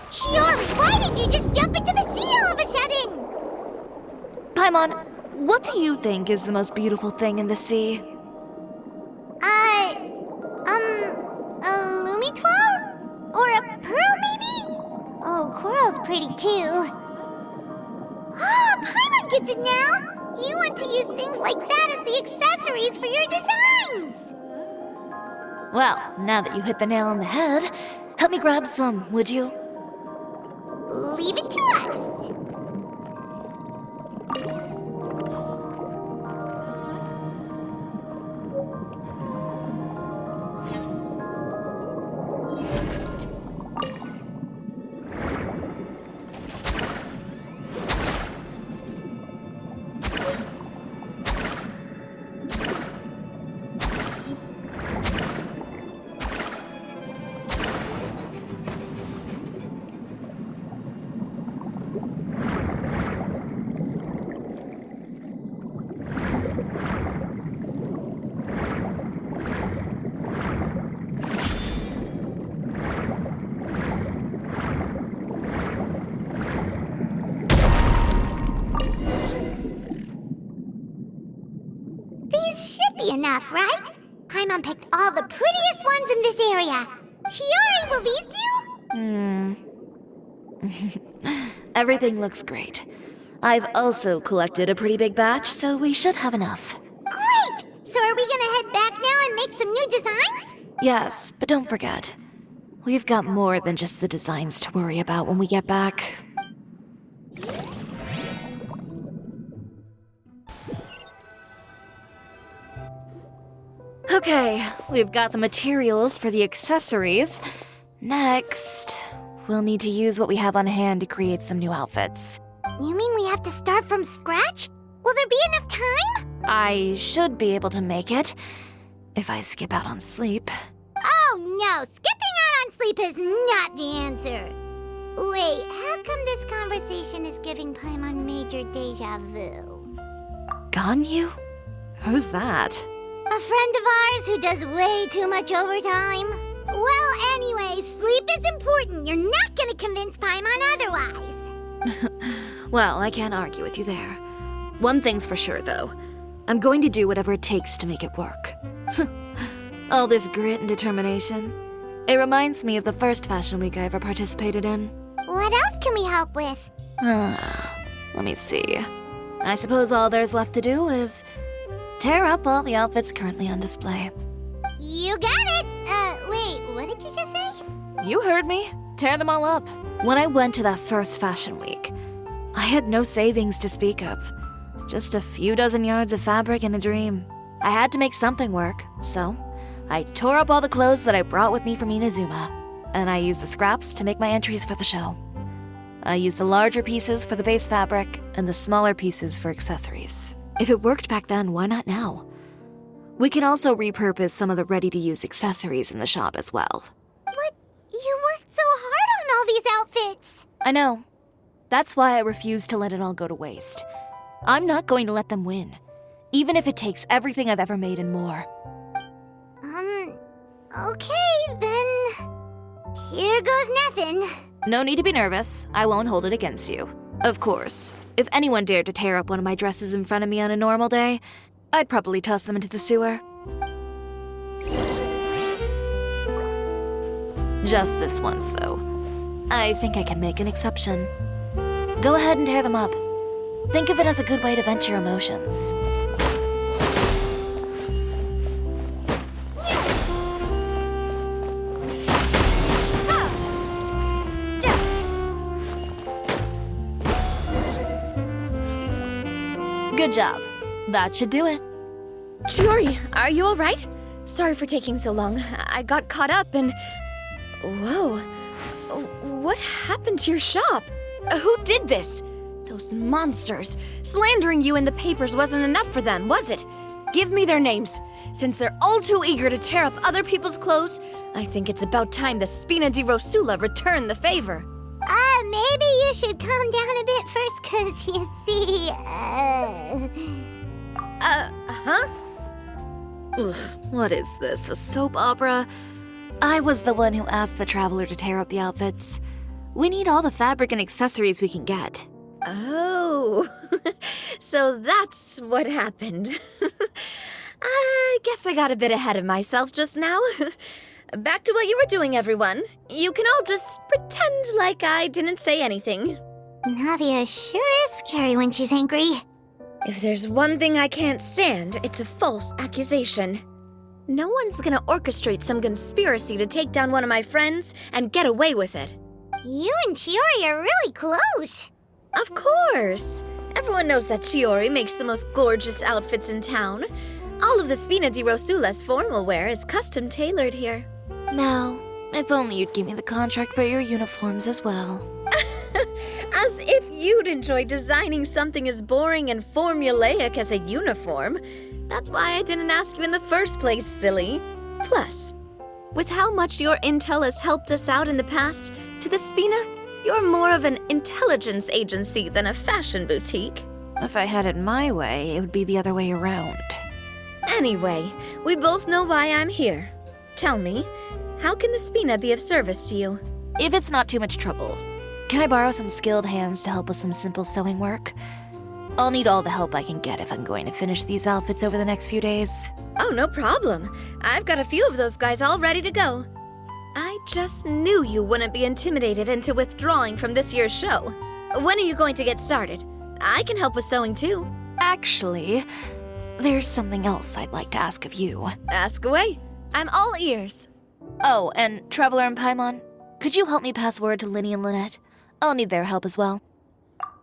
Chiori, why did you just jump into the sea all of a sudden? Paimon, what do you think is the most beautiful thing in the sea? A lumitwell? Or a pearl, maybe? Oh, coral's pretty too. Ah, Paimon gets it now! You want to use things like that as the accessories for your designs! Well, now that you hit the nail on the head, help me grab some, would you? Leave it to us! These should be enough, right? Paimon picked all the prettiest ones in this area. Chiori, will these do? Everything looks great. I've also collected a pretty big batch, so we should have enough. Great! So are we gonna head back now and make some new designs? Yes, but don't forget, we've got more than just the designs to worry about when we get back. Okay, we've got the materials for the accessories. Next, we'll need to use what we have on hand to create some new outfits. You mean we have to start from scratch? Will there be enough time? I should be able to make it, if I skip out on sleep. Oh no, skipping out on sleep is not the answer. Wait, how come this conversation is giving Paimon major deja vu? Ganyu? Who's that? A friend of ours who does way too much overtime. Well, anyway, sleep is important. You're not gonna convince Paimon otherwise. Well, I can't argue with you there. One thing's for sure, though. I'm going to do whatever it takes to make it work. All this grit and determination. It reminds me of the first fashion week I ever participated in. What else can we help with? Let me see. I suppose all there's left to do is tear up all the outfits currently on display. You got it! Wait, what did you just say? You heard me. Tear them all up. When I went to that first fashion week, I had no savings to speak of. Just a few dozen yards of fabric and a dream. I had to make something work, so I tore up all the clothes that I brought with me from Inazuma, and I used the scraps to make my entries for the show. I used the larger pieces for the base fabric and the smaller pieces for accessories. If it worked back then, why not now? We can also repurpose some of the ready-to-use accessories in the shop as well. But you worked so hard on all these outfits! I know. That's why I refuse to let it all go to waste. I'm not going to let them win, even if it takes everything I've ever made and more. Okay, then. Here goes nothing. No need to be nervous. I won't hold it against you. Of course, if anyone dared to tear up one of my dresses in front of me on a normal day, I'd probably toss them into the sewer. Just this once, though. I think I can make an exception. Go ahead and tear them up. Think of it as a good way to vent your emotions. Good job. That should do it. Chiori, are you all right? Sorry for taking so long. I got caught up and... Whoa. What happened to your shop? Who did this? Those monsters. Slandering you in the papers wasn't enough for them, was it? Give me their names. Since they're all too eager to tear up other people's clothes, I think it's about time the Spina di Rosula return the favor. Maybe you should calm down a bit first, 'cause you see, Ugh, what is this, a soap opera? I was the one who asked the traveler to tear up the outfits. We need all the fabric and accessories we can get. Oh, so that's what happened. I guess I got a bit ahead of myself just now. Back to what you were doing, everyone. You can all just pretend like I didn't say anything. Navia sure is scary when she's angry. If there's one thing I can't stand, it's a false accusation. No one's gonna orchestrate some conspiracy to take down one of my friends and get away with it. You and Chiori are really close. Of course! Everyone knows that Chiori makes the most gorgeous outfits in town. All of the Spina di Rosula's formal wear is custom tailored here. Now, if only you'd give me the contract for your uniforms as well. As if you'd enjoy designing something as boring and formulaic as a uniform. That's why I didn't ask you in the first place, silly. Plus, with how much your intel has helped us out in the past, to the Spina, you're more of an intelligence agency than a fashion boutique. If I had it my way, it would be the other way around. Anyway, we both know why I'm here. Tell me, how can the Spina be of service to you? If it's not too much trouble, can I borrow some skilled hands to help with some simple sewing work? I'll need all the help I can get if I'm going to finish these outfits over the next few days. Oh, no problem. I've got a few of those guys all ready to go. I just knew you wouldn't be intimidated into withdrawing from this year's show. When are you going to get started? I can help with sewing too. Actually, there's something else I'd like to ask of you. Ask away. I'm all ears. Oh, and Traveler and Paimon, could you help me pass word to Linny and Lynette? I'll need their help as well.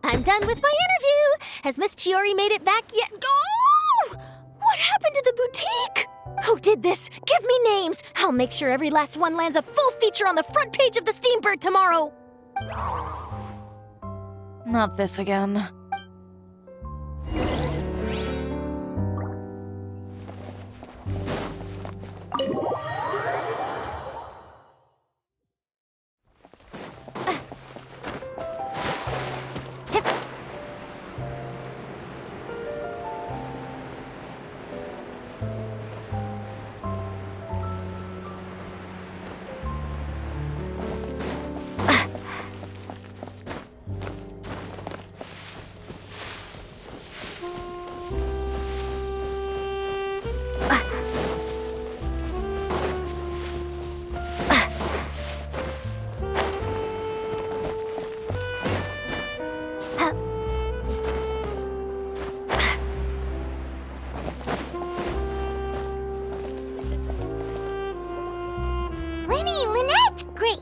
I'm done with my interview. Has Miss Chiori made it back yet? Oh! What happened to the boutique? Who did this? Give me names. I'll make sure every last one lands a full feature on the front page of the Steambird tomorrow. Not this again.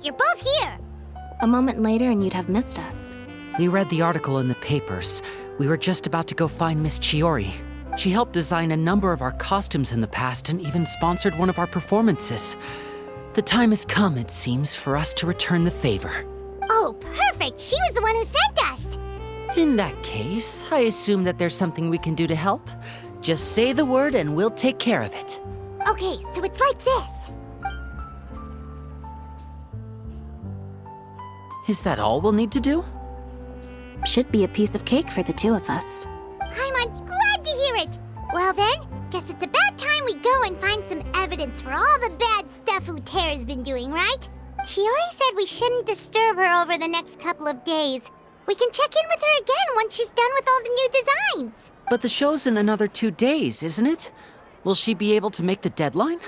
You're both here. A moment later and you'd have missed us. We read the article in the papers. We were just about to go find Miss Chiori. She helped design a number of our costumes in the past and even sponsored one of our performances. The time has come, it seems, for us to return the favor. Oh, perfect. She was the one who sent us. In that case, I assume that there's something we can do to help. Just say the word and we'll take care of it. Okay, so it's like this. Is that all we'll need to do? Should be a piece of cake for the two of us. Paimon's glad to hear it. Well then, guess it's about time we go and find some evidence for all the bad stuff Uther's been doing, right? Chiori said we shouldn't disturb her over the next couple of days. We can check in with her again once she's done with all the new designs. But the show's in another 2 days, isn't it? Will she be able to make the deadline?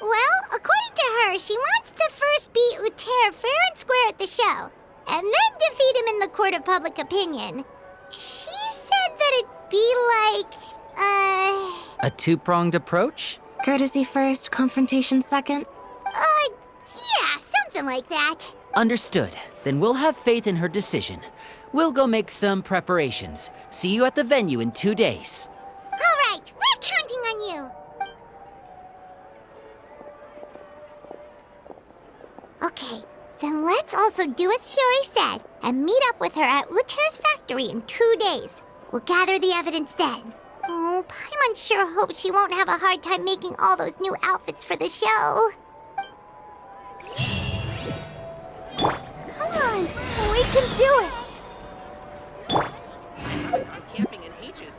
Well, according to her, she wants to first beat Uther fair and square at the show, and then defeat him in the court of public opinion. She said that it'd be like, A two-pronged approach? Courtesy first, confrontation second? Yeah, something like that. Understood. Then we'll have faith in her decision. We'll go make some preparations. See you at the venue in 2 days. All right, we're counting on you. Okay, then let's also do as Chiori said and meet up with her at Uther's factory in 2 days. We'll gather the evidence then. Oh, Paimon sure hopes she won't have a hard time making all those new outfits for the show. Come on, we can do it. I haven't gone camping in ages.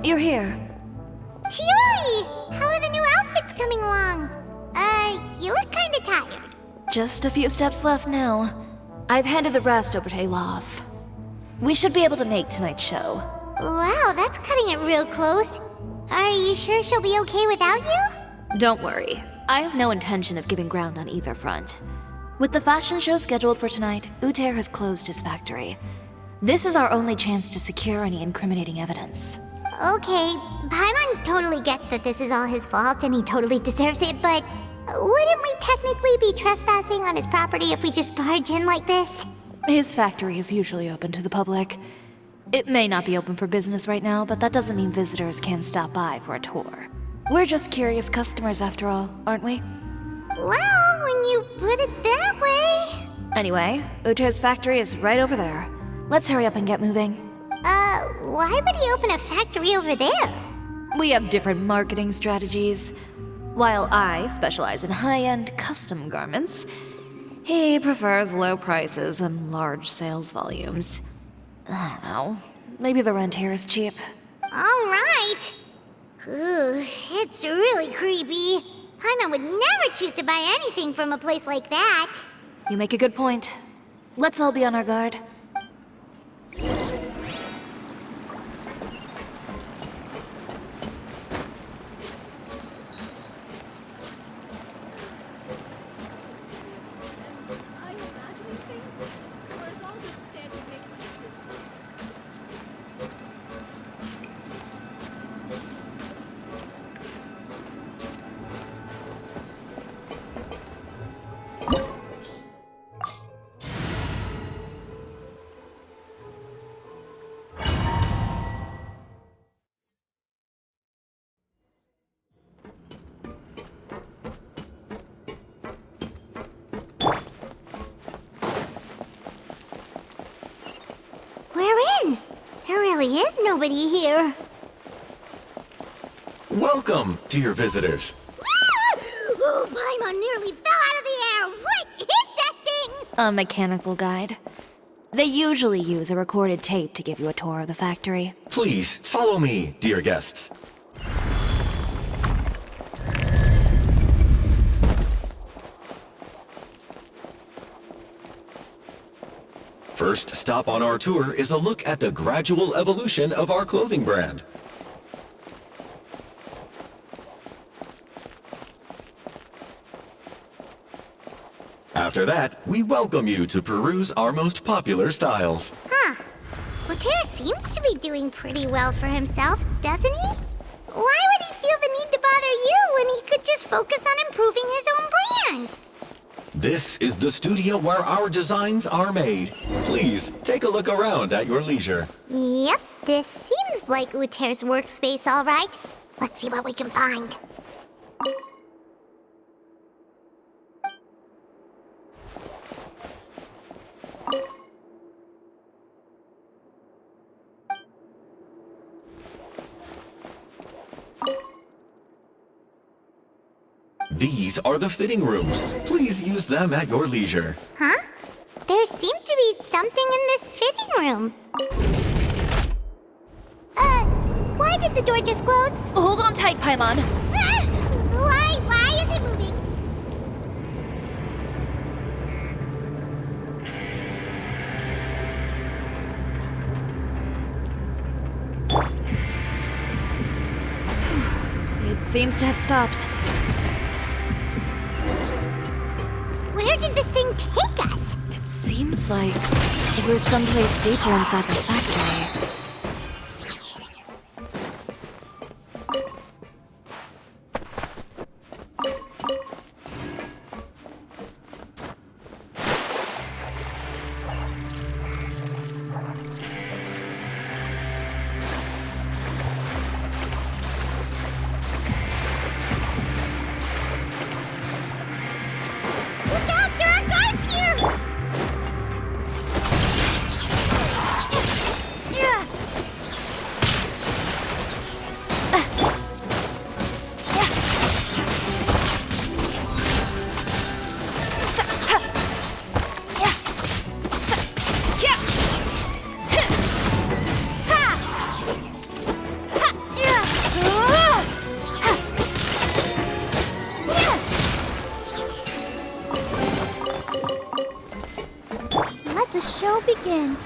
You're here. Chiori! How are the new outfits coming along? You look kinda tired. Just a few steps left now. I've handed the rest over to Olaf. We should be able to make tonight's show. Wow, that's cutting it real close. Are you sure she'll be okay without you? Don't worry. I have no intention of giving ground on either front. With the fashion show scheduled for tonight, Uther has closed his factory. This is our only chance to secure any incriminating evidence. Okay, Paimon totally gets that this is all his fault and he totally deserves it, but wouldn't we technically be trespassing on his property if we just barge in like this? His factory is usually open to the public. It may not be open for business right now, but that doesn't mean visitors can't stop by for a tour. We're just curious customers after all, aren't we? Well, when you put it that way... Anyway, Uther's factory is right over there. Let's hurry up and get moving. Why would he open a factory over there? We have different marketing strategies. While I specialize in high-end custom garments, he prefers low prices and large sales volumes. I don't know. Maybe the rent here is cheap. Alright. Ooh, it's really creepy. Paimon would never choose to buy anything from a place like that. You make a good point. Let's all be on our guard. There is nobody here. Welcome, dear visitors. Oh, Paimon nearly fell out of the air. What is that thing? A mechanical guide. They usually use a recorded tape to give you a tour of the factory. Please follow me, dear guests. First stop on our tour is a look at the gradual evolution of our clothing brand. After that, we welcome you to peruse our most popular styles. Huh. Uther seems to be doing pretty well for himself, doesn't he? Why would he feel the need to bother you when he could just focus on improving his own brand? This is the studio where our designs are made. Please, take a look around at your leisure. Yep, this seems like Uther's workspace, all right. Let's see what we can find. These are the fitting rooms. Please use them at your leisure. Huh? There seems to be something in this fitting room. Why did the door just close? Hold on tight, Paimon. Ah! Why is it moving? It seems to have stopped. Where did this thing take us? It seems like we're someplace deeper inside the factory. Look out! There are guards here! Let the show begin.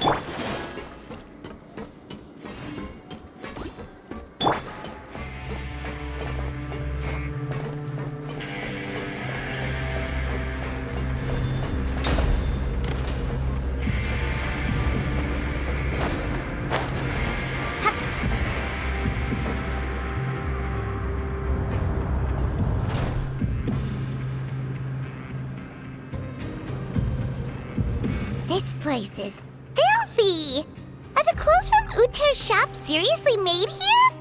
This place is filthy! Are the clothes from Uther's shop seriously made here?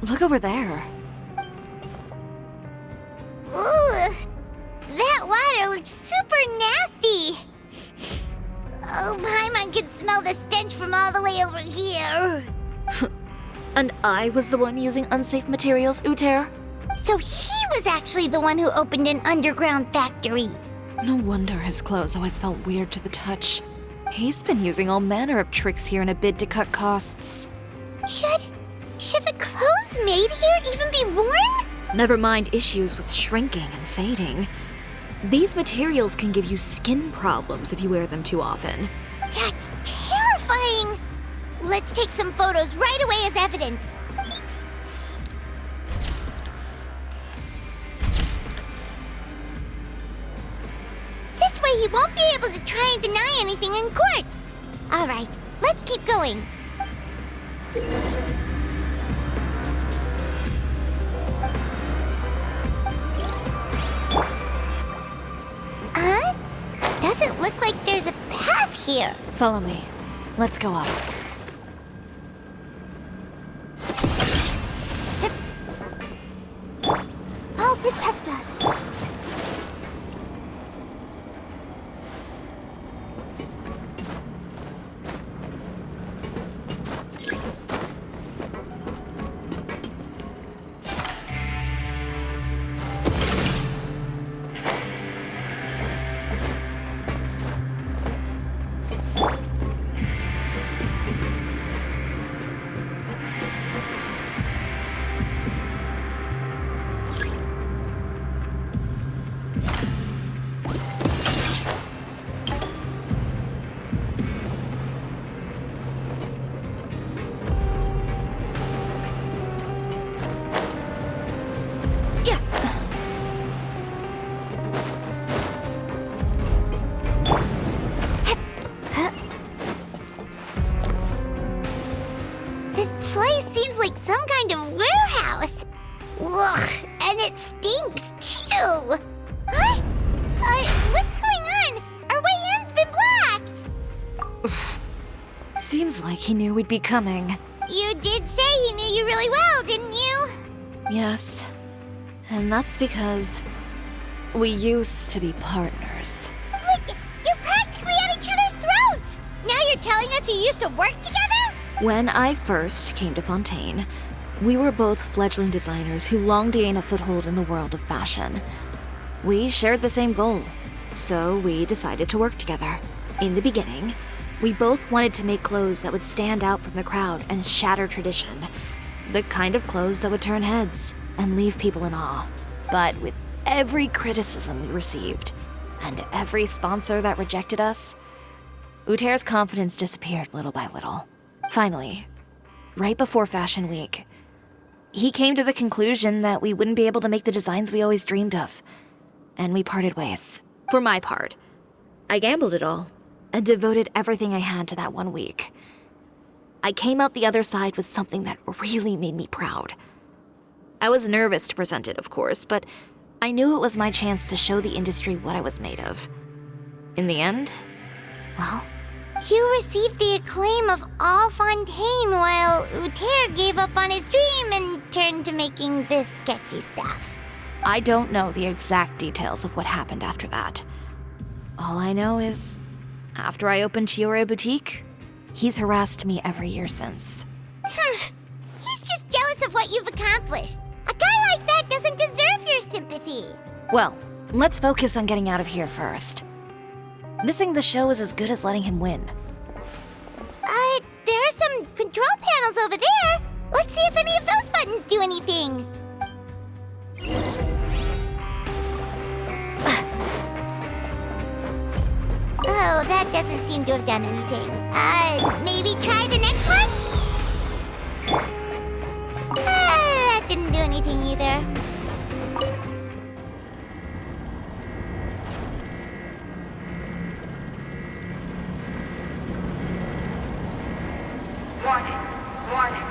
Look over there. Ugh! That water looks super nasty! Oh, Paimon can smell the stench from all the way over here. And I was the one using unsafe materials, Uther? So he was actually the one who opened an underground factory. No wonder his clothes always felt weird to the touch. He's been using all manner of tricks here in a bid to cut costs. Should the clothes made here even be worn? Never mind issues with shrinking and fading. These materials can give you skin problems if you wear them too often. That's terrifying! Let's take some photos right away as evidence. This way he won't be able to try and deny anything in court. All right, let's keep going. Doesn't look like there's a path here. Follow me. Let's go up. I'll protect us. Like some kind of warehouse. Ugh, and it stinks too. Huh? What's going on? Our way in's been blocked. Seems like he knew we'd be coming. You did say he knew you really well, didn't you? Yes. And that's because we used to be partners. Wait, you're practically at each other's throats. Now you're telling us you used to work together? When I first came to Fontaine, we were both fledgling designers who longed to gain a foothold in the world of fashion. We shared the same goal, so we decided to work together. In the beginning, We both wanted to make clothes that would stand out from the crowd and shatter tradition. The kind of clothes that would turn heads and leave people in awe. But with every criticism we received, and every sponsor that rejected us, Uther's confidence disappeared little by little. Finally, right before Fashion Week, he came to the conclusion that we wouldn't be able to make the designs we always dreamed of, and we parted ways. For my part, I gambled it all and devoted everything I had to that 1 week. I came out the other side with something that really made me proud. I was nervous to present it, of course, but I knew it was my chance to show the industry what I was made of. In the end, well, You received the acclaim of all Fontaine while Uther gave up on his dream and turned to making this sketchy stuff. I don't know the exact details of what happened after that. All I know is, after I opened Chiori Boutique, he's harassed me every year since. He's just jealous of what you've accomplished. A guy like that doesn't deserve your sympathy. Well, let's focus on getting out of here first. Missing the show is as good as letting him win. There are some control panels over there. Let's see if any of those buttons do anything. Oh, that doesn't seem to have done anything. Maybe try the next one? That didn't do anything either. Warning, warning.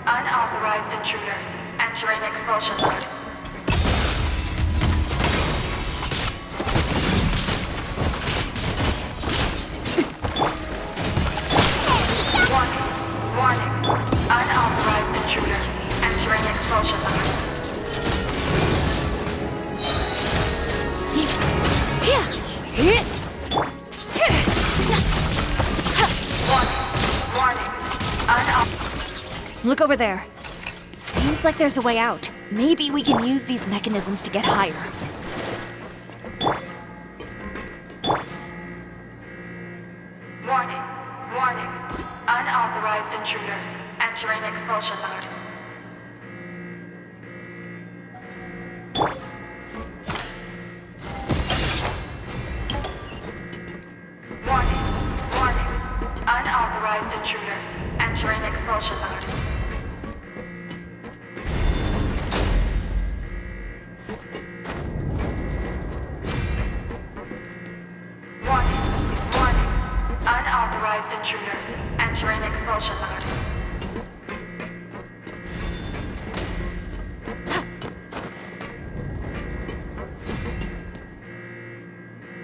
Unauthorized intruders entering expulsion mode. Warning, warning. Unauthorized intruders entering expulsion mode. Warning, warning. Look over there. Seems like there's a way out. Maybe we can use these mechanisms to get higher. Warning, warning. Unauthorized intruders entering expulsion mode. Warning, warning. Unauthorized intruders entering expulsion mode. Warning, warning. Unauthorized intruders entering expulsion mode.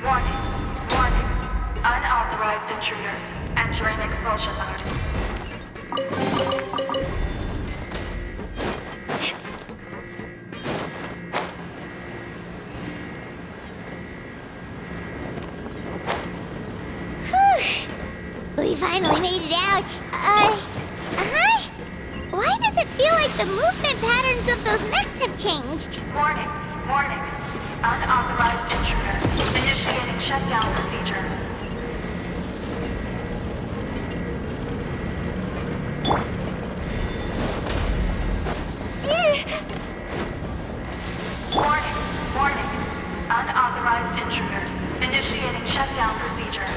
Warning, warning. Unauthorized intruders entering expulsion mode. We finally made it out. Why does it feel like the movement patterns of those mechs have changed? Warning, warning. Unauthorized intruders initiating shutdown procedure. Warning, warning. Unauthorized intruders initiating shutdown procedure.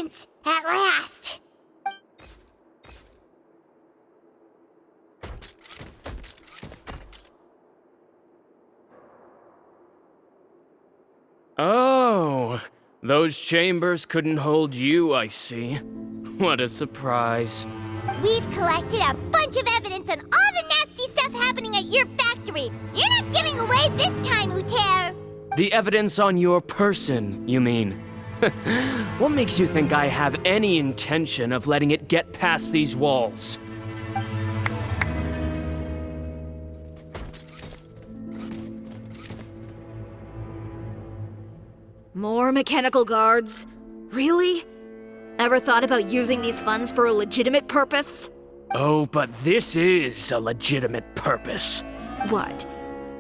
evidence! At last! Oh, those chambers couldn't hold you, I see. What a surprise. We've collected a bunch of evidence on all the nasty stuff happening at your factory. You're not getting away this time, Uther. The evidence on your person, you mean? What makes you think I have any intention of letting it get past these walls? More mechanical guards? Really? Ever thought about using these funds for a legitimate purpose? Oh, but this is a legitimate purpose. What?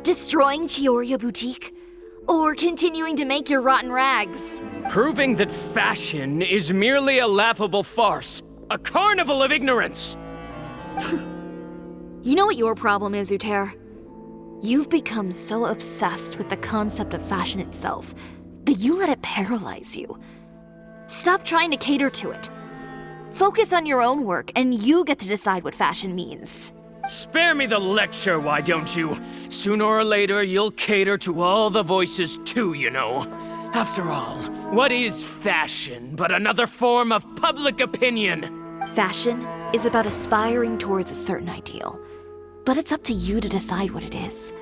Destroying Chiori Boutique? Or continuing to make your rotten rags? Proving that fashion is merely a laughable farce, a carnival of ignorance. You know what your problem is, Uther? You've become so obsessed with the concept of fashion itself that you let it paralyze you. Stop trying to cater to it. Focus on your own work, and you get to decide what fashion means. Spare me the lecture, why don't you? Sooner or later, you'll cater to all the voices too, you know. After all, what is fashion but another form of public opinion? Fashion is about aspiring towards a certain ideal, but it's up to you to decide what it is.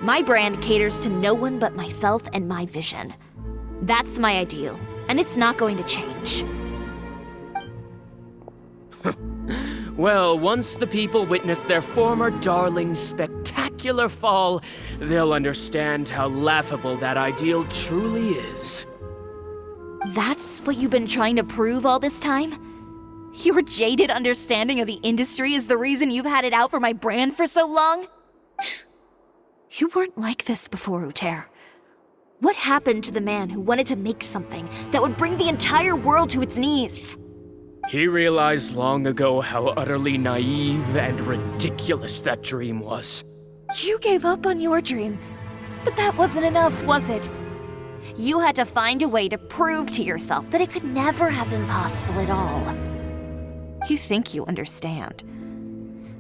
My brand caters to no one but myself and my vision. That's my ideal, and it's not going to change. Well, once the people witness their former darling's spectacular fall, they'll understand how laughable that ideal truly is. That's what you've been trying to prove all this time? Your jaded understanding of the industry is the reason you've had it out for my brand for so long? You weren't like this before, Uther. What happened to the man who wanted to make something that would bring the entire world to its knees? He realized long ago how utterly naive and ridiculous that dream was. You gave up on your dream, but that wasn't enough, was it? You had to find a way to prove to yourself that it could never have been possible at all. You think you understand,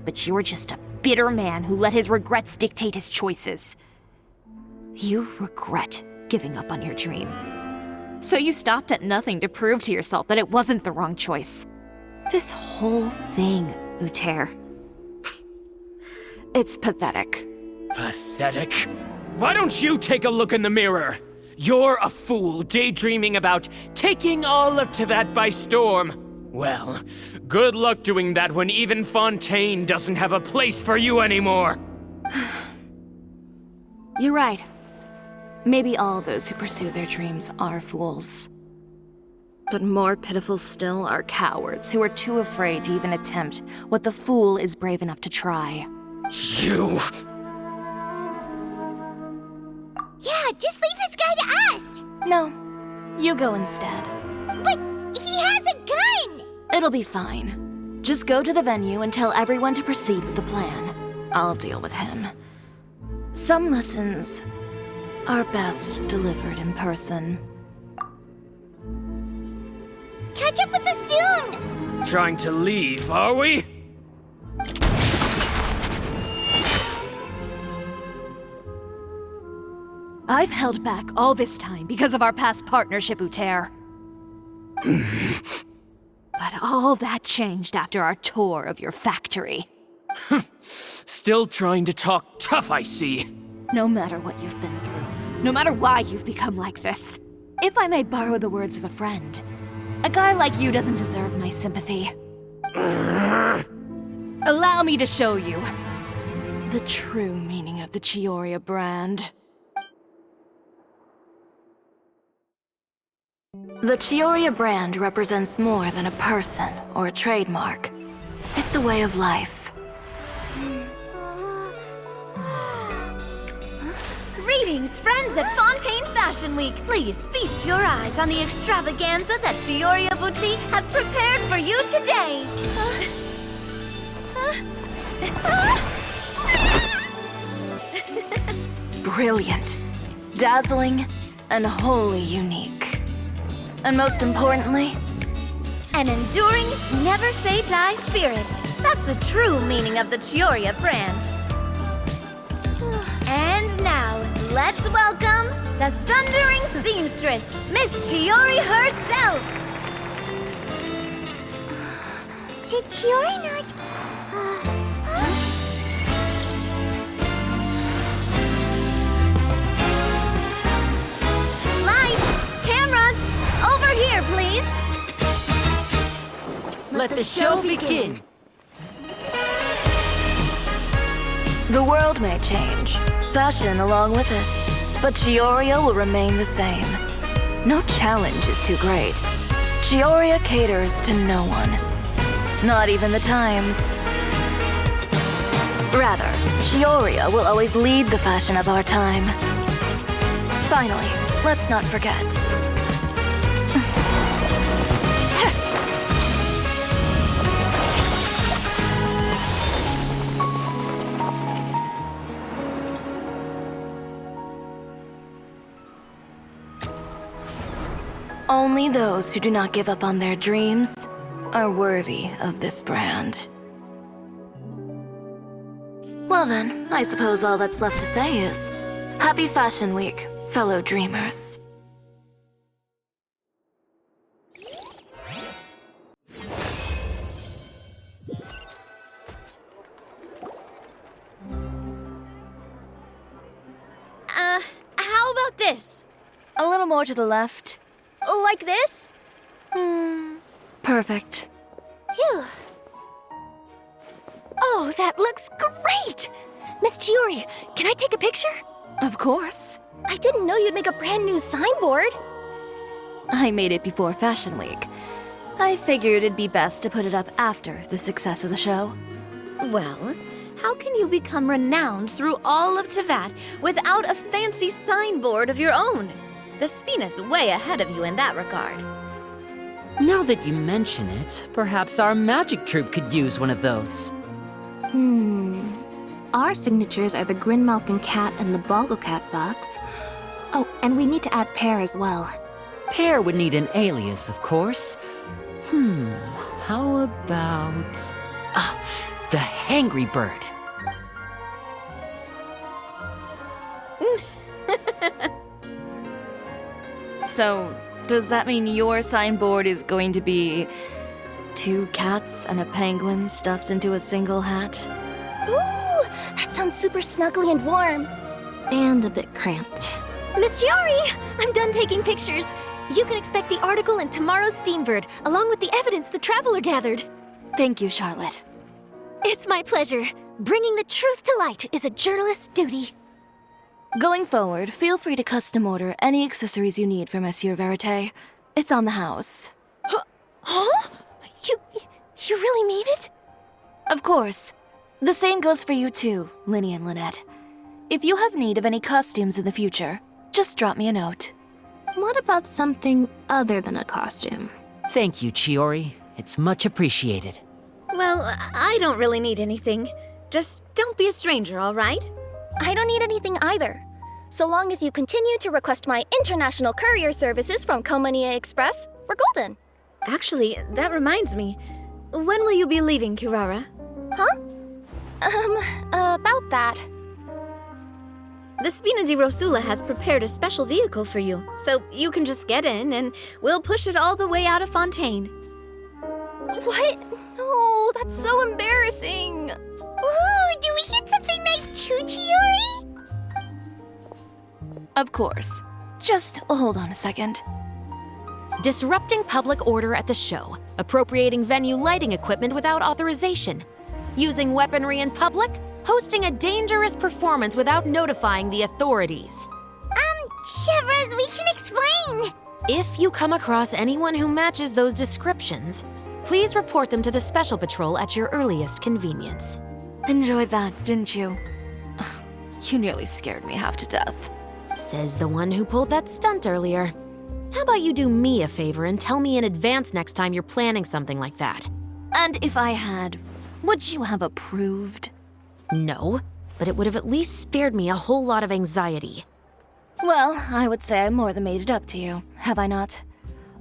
but you're just a bitter man who let his regrets dictate his choices. You regret giving up on your dream. So you stopped at nothing to prove to yourself that it wasn't the wrong choice. This whole thing, Uther. It's pathetic. Pathetic? Why don't you take a look in the mirror? You're a fool daydreaming about taking all of Tibet by storm. Well, good luck doing that when even Fontaine doesn't have a place for you anymore. You're right. Maybe all those who pursue their dreams are fools. But more pitiful still are cowards who are too afraid to even attempt what the fool is brave enough to try. You! Yeah, just leave this guy to us! No, you go instead. But he has a gun! It'll be fine. Just go to the venue and tell everyone to proceed with the plan. I'll deal with him. Some lessons are best delivered in person. Catch up with us soon! Trying to leave, are we? I've held back all this time because of our past partnership, Uther. But all that changed after our tour of your factory. Still trying to talk tough, I see. No matter what you've been through, no matter why you've become like this, if I may borrow the words of a friend, a guy like you doesn't deserve my sympathy. Allow me to show you the true meaning of the Chiori brand. The Chiori brand represents more than a person or a trademark. It's a way of life. Greetings, friends at Fontaine Fashion Week. Please feast your eyes on the extravaganza that Chiori Boutique has prepared for you today. Brilliant, dazzling, and wholly unique. And most importantly, An enduring, never-say-die spirit. That's the true meaning of the Chiori brand. And now, let's welcome the thundering seamstress, Miss Chiori herself! Did Chiori not... Lights! Cameras! Over here, please! Let the show begin! the world may change, fashion along with it, but Chiori will remain the same. No challenge is too great. Chiori caters to no one. Not even the times. Rather, Chiori will always lead the fashion of our time. Finally, let's not forget. Only those who do not give up on their dreams are worthy of this brand. Well then, I suppose all that's left to say is, Happy Fashion Week, fellow dreamers. How about this? A little more to the left. Like this? Perfect. Phew. Oh, that looks great! Miss Chiori, can I take a picture? Of course. I didn't know you'd make a brand new signboard. I made it before Fashion Week. I figured it'd be best to put it up after the success of the show. Well, how can you become renowned through all of Tevat without a fancy signboard of your own? The Spina's way ahead of you in that regard. Now that you mention it, perhaps our magic troupe could use one of those. Our signatures are the Grinmalkin cat and the Bogglecat box. Oh, and we need to add Pear as well. Pear would need an alias, of course. How about... the Hangry Bird. So, does that mean your signboard is going to be 2 cats and a penguin stuffed into a single hat? Ooh, that sounds super snuggly and warm. And a bit cramped. Miss Chiori, I'm done taking pictures. You can expect the article in tomorrow's Steambird, along with the evidence the Traveler gathered. Thank you, Charlotte. It's my pleasure. Bringing the truth to light is a journalist's duty. Going forward, feel free to custom order any accessories you need for Monsieur Verite. It's on the house. Huh? You really mean it? Of course. The same goes for you too, Linny and Lynette. If you have need of any costumes in the future, just drop me a note. What about something other than a costume? Thank you, Chiori. It's much appreciated. Well, I don't really need anything. Just don't be a stranger, all right? I don't need anything either. So long as you continue to request my international courier services from Komania Express, we're golden. Actually, that reminds me. When will you be leaving, Kirara? About that. The Spina di Rosula has prepared a special vehicle for you, so you can just get in and we'll push it all the way out of Fontaine. What? No, that's so embarrassing. Ooh, do we get something nice too, Chiori? Of course. Just hold on a second. Disrupting public order at the show, appropriating venue lighting equipment without authorization, using weaponry in public, hosting a dangerous performance without notifying the authorities. Chevras, we can explain. If you come across anyone who matches those descriptions, please report them to the Special Patrol at your earliest convenience. Enjoyed that, didn't you? Ugh, you nearly scared me half to death. Says the one who pulled that stunt earlier. How about you do me a favor and tell me in advance next time you're planning something like that? And if I had, would you have approved? No, but it would have at least spared me a whole lot of anxiety. Well, I would say I more than made it up to you, have I not?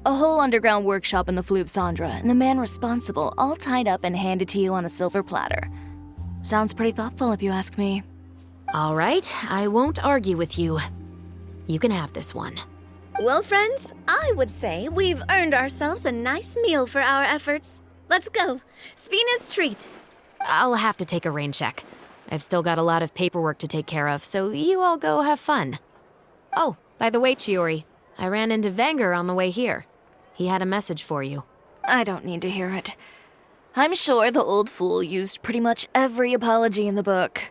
A whole underground workshop in the Fleuve Sandra, and the man responsible all tied up and handed to you on a silver platter. Sounds pretty thoughtful if you ask me. All right, I won't argue with you. You can have this one. Well, friends, I would say we've earned ourselves a nice meal for our efforts. Let's go. Spina's treat. I'll have to take a rain check. I've still got a lot of paperwork to take care of, so you all go have fun. Oh, by the way, Chiori, I ran into Vanger on the way here. He had a message for you. I don't need to hear it. I'm sure the old fool used pretty much every apology in the book.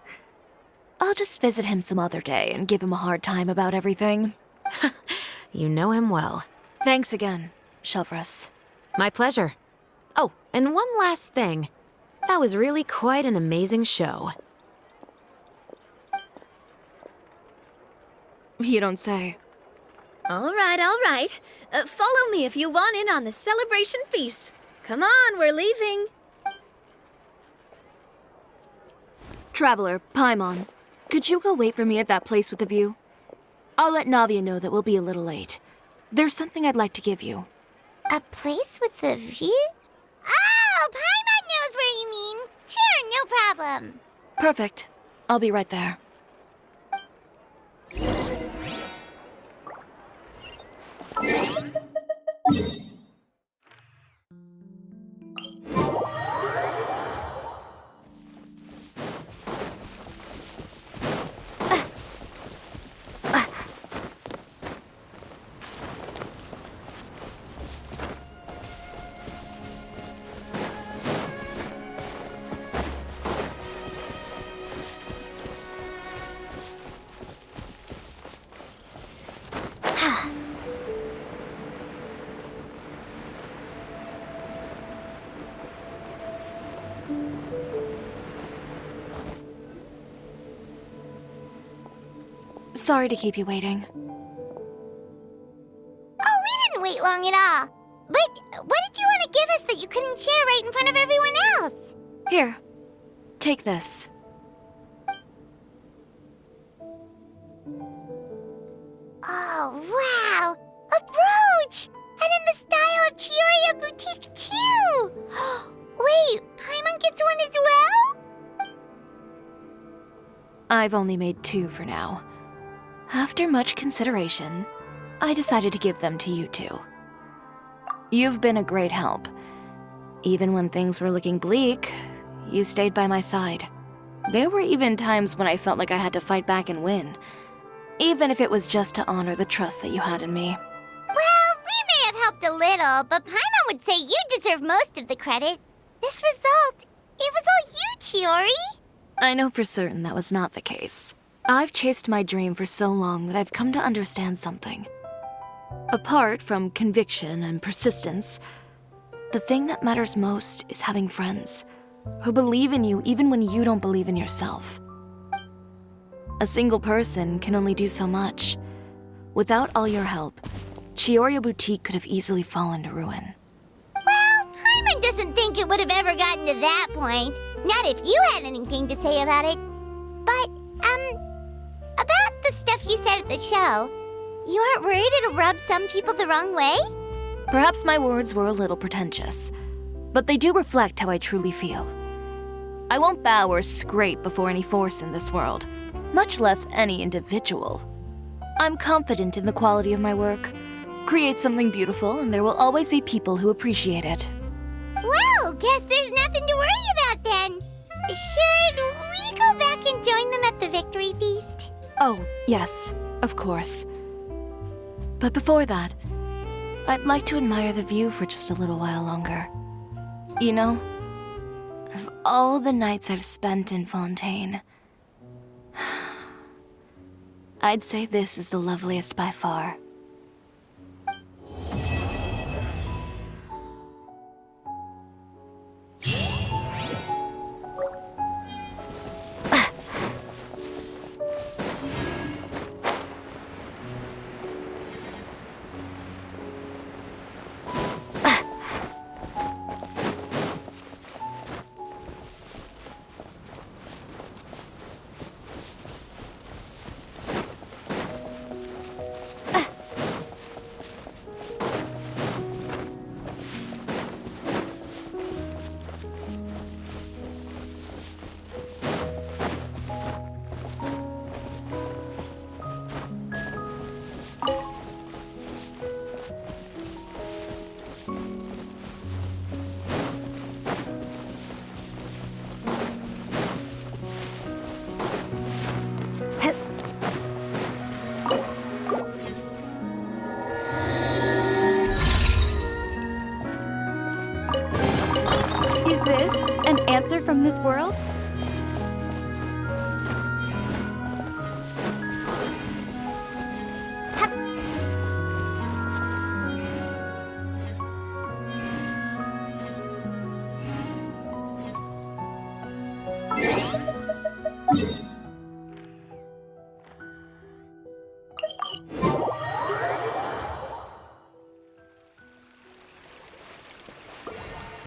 I'll just visit him some other day and give him a hard time about everything. You know him well. Thanks again, Shelvrus. My pleasure. Oh, and one last thing. That was really quite an amazing show. You don't say. All right, all right. Follow me if you want in on the celebration feast. Come on, we're leaving. Traveler, Paimon, could you go wait for me at that place with the view? I'll let Navia know that we'll be a little late. There's something I'd like to give you. A place with a view? Oh, Paimon knows where you mean. Sure, no problem. Perfect. I'll be right there. Sorry to keep you waiting. Oh, we didn't wait long at all. But what did you want to give us that you couldn't share right in front of everyone else? Here, take this. Oh, wow! A brooch! And in the style of Chiori boutique, too! Wait, Paimon gets one as well? I've only made 2 for now. After much consideration, I decided to give them to you two. You've been a great help. Even when things were looking bleak, you stayed by my side. There were even times when I felt like I had to fight back and win, even if it was just to honor the trust that you had in me. Well, we may have helped a little, but Paimon would say you deserve most of the credit. This result, it was all you, Chiori. I know for certain that was not the case. I've chased my dream for so long that I've come to understand something. Apart from conviction and persistence, the thing that matters most is having friends who believe in you even when you don't believe in yourself. A single person can only do so much. Without all your help, Chiori Boutique could have easily fallen to ruin. Well, Paimon doesn't think it would have ever gotten to that point. Not if you had anything to say about it. But, about the stuff you said at the show, you aren't worried it'll rub some people the wrong way? Perhaps my words were a little pretentious, but they do reflect how I truly feel. I won't bow or scrape before any force in this world, much less any individual. I'm confident in the quality of my work. Create something beautiful, and there will always be people who appreciate it. Well, guess there's nothing to worry about then. Should we go back and join them at the victory feast? Oh, yes, of course. But before that, I'd like to admire the view for just a little while longer. You know, of all the nights I've spent in Fontaine, I'd say this is the loveliest by far. world?